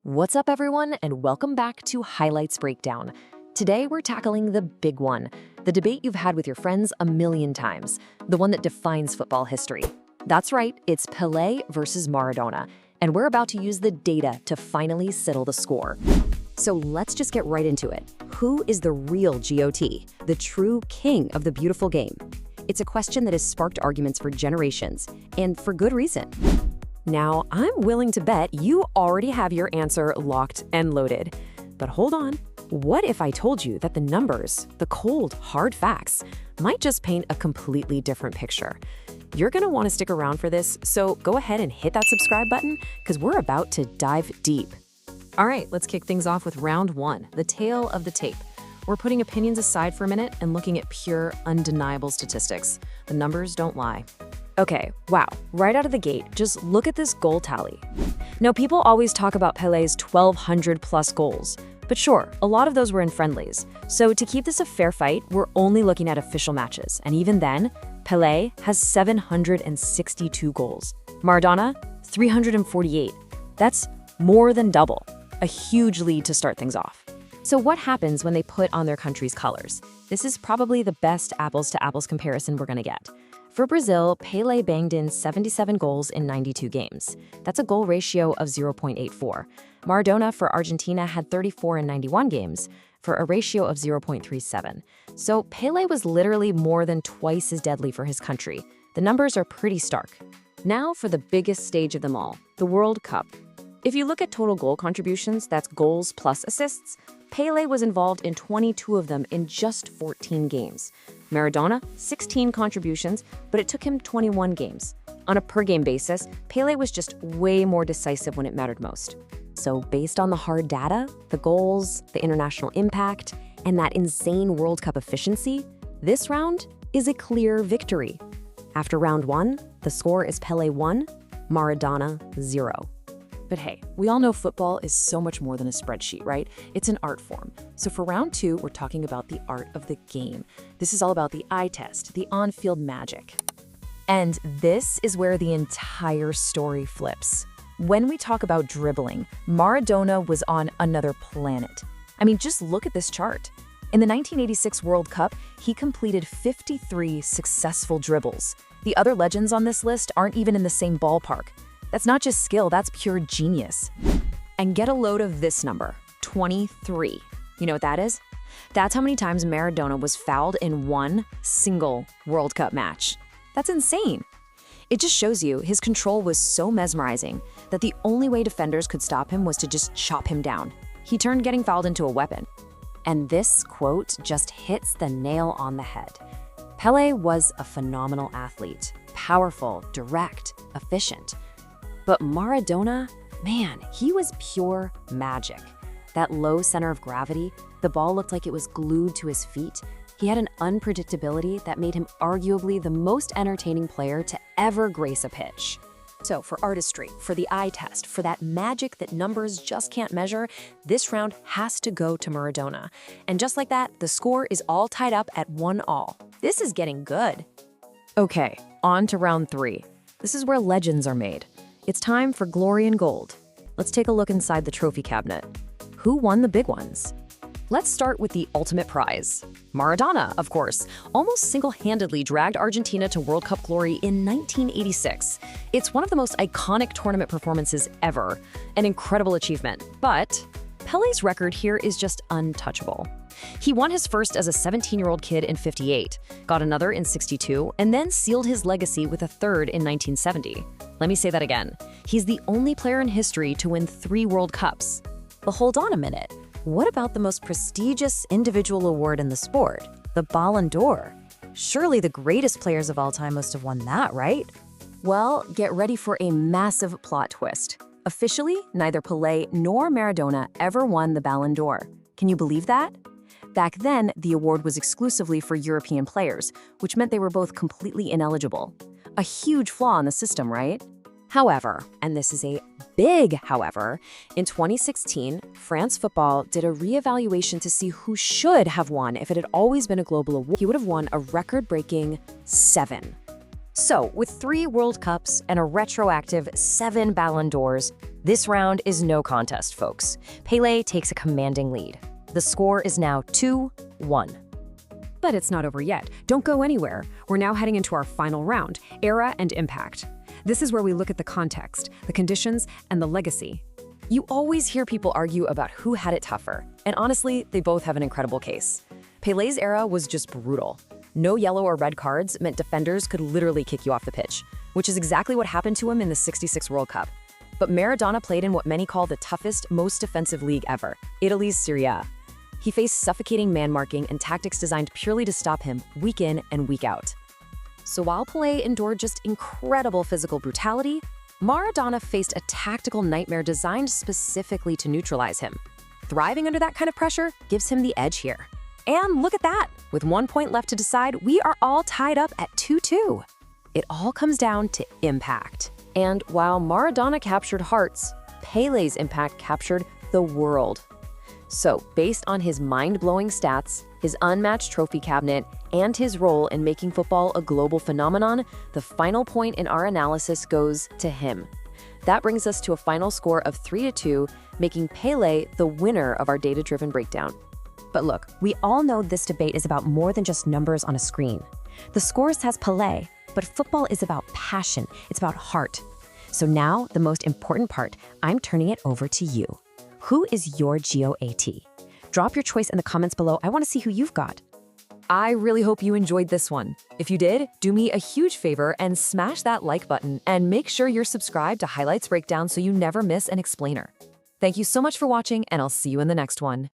What's up, everyone, and welcome back to Highlights Breakdown. Today, we're tackling the big one, the debate you've had with your friends a million times, the one that defines football history. That's right, it's Pelé versus Maradona, and we're about to use the data to finally settle the score. So let's just get right into it. Who is the real GOAT, the true king of the beautiful game? It's a question that has sparked arguments for generations, and for good reason. Now, I'm willing to bet you already have your answer locked and loaded. But hold on, what if I told you that the numbers, the cold, hard facts, might just paint a completely different picture? You're gonna wanna stick around for this, so go ahead and hit that subscribe button, because we're about to dive deep. All right, let's kick things off with round one, the tale of the tape. We're putting opinions aside for a minute and looking at pure, undeniable statistics. The numbers don't lie. Okay, wow, right out of the gate, just look at this goal tally. Now, people always talk about Pelé's 1,200 plus goals, but sure, a lot of those were in friendlies. So to keep this a fair fight, we're only looking at official matches, and even then, Pelé has 762 goals. Maradona, 348. That's more than double, a huge lead to start things off. So what happens when they put on their country's colors? This is probably the best apples-to-apples comparison we're gonna get. For Brazil, Pelé banged in 77 goals in 92 games. That's a goal ratio of 0.84. Maradona for Argentina had 34 in 91 games, for a ratio of 0.37. So Pelé was literally more than twice as deadly for his country. The numbers are pretty stark. Now for the biggest stage of them all, the World Cup. If you look at total goal contributions, that's goals plus assists, Pelé was involved in 22 of them in just 14 games. Maradona, 16 contributions, but it took him 21 games. On a per-game basis, Pelé was just way more decisive when it mattered most. So based on the hard data, the goals, the international impact, and that insane World Cup efficiency, this round is a clear victory. After round one, the score is Pelé 1, Maradona 0. But hey, we all know football is so much more than a spreadsheet, right? It's an art form. So for round two, we're talking about the art of the game. This is all about the eye test, the on-field magic. And this is where the entire story flips. When we talk about dribbling, Maradona was on another planet. I mean, just look at this chart. In the 1986 World Cup, he completed 53 successful dribbles. The other legends on this list aren't even in the same ballpark. That's not just skill, that's pure genius. And get a load of this number, 23. You know what that is? That's how many times Maradona was fouled in one single World Cup match. That's insane. It just shows you his control was so mesmerizing that the only way defenders could stop him was to just chop him down. He turned getting fouled into a weapon. And this quote just hits the nail on the head. Pelé was a phenomenal athlete, powerful, direct, efficient. But Maradona, man, he was pure magic. That low center of gravity, the ball looked like it was glued to his feet. He had an unpredictability that made him arguably the most entertaining player to ever grace a pitch. So for artistry, for the eye test, for that magic that numbers just can't measure, this round has to go to Maradona. And just like that, the score is all tied up at 1-1. This is getting good. Okay, on to round three. This is where legends are made. It's time for glory and gold. Let's take a look inside the trophy cabinet. Who won the big ones? Let's start with the ultimate prize. Maradona, of course, almost single-handedly dragged Argentina to World Cup glory in 1986. It's one of the most iconic tournament performances ever, an incredible achievement. But Pelé's record here is just untouchable. He won his first as a 17-year-old kid in 58, got another in 62, and then sealed his legacy with a third in 1970. Let me say that again. He's the only player in history to win 3 World Cups. But hold on a minute. What about the most prestigious individual award in the sport, the Ballon d'Or? Surely the greatest players of all time must have won that, right? Well, get ready for a massive plot twist. Officially, neither Pelé nor Maradona ever won the Ballon d'Or. Can you believe that? Back then, the award was exclusively for European players, which meant they were both completely ineligible. A huge flaw in the system, right? However, and this is a big however, in 2016, France Football did a reevaluation to see who should have won if it had always been a global award. He would have won a record-breaking 7. So, with 3 World Cups and a retroactive 7 Ballon d'Ors, This round is no contest, folks. Pelé takes a commanding lead. The score is now 2-1. But it's not over yet. Don't go anywhere. We're now heading into our final round, era and impact. This is where we look at the context, the conditions, and the legacy. You always hear people argue about who had it tougher, and honestly, they both have an incredible case. Pelé's era was just brutal. No yellow or red cards meant defenders could literally kick you off the pitch, which is exactly what happened to him in the '66 World Cup. But Maradona played in what many call the toughest, most defensive league ever, Italy's Serie A. He faced suffocating man-marking and tactics designed purely to stop him week in and week out. So while Pelé endured just incredible physical brutality, Maradona faced a tactical nightmare designed specifically to neutralize him. Thriving under that kind of pressure gives him the edge here. And look at that! With 1 point left to decide, we are all tied up at 2-2. It all comes down to impact. And while Maradona captured hearts, Pelé's impact captured the world. So, based on his mind-blowing stats, his unmatched trophy cabinet, and his role in making football a global phenomenon, the final point in our analysis goes to him. That brings us to a final score of 3-2, making Pelé the winner of our data-driven breakdown. But look, we all know this debate is about more than just numbers on a screen. The score says Pelé, but football is about passion, it's about heart. So now, the most important part, I'm turning it over to you. Who is your GOAT? Drop your choice in the comments below. I want to see who you've got. I really hope you enjoyed this one. If you did, do me a huge favor and smash that like button and make sure you're subscribed to Highlights Breakdown so you never miss an explainer. Thank you so much for watching, and I'll see you in the next one.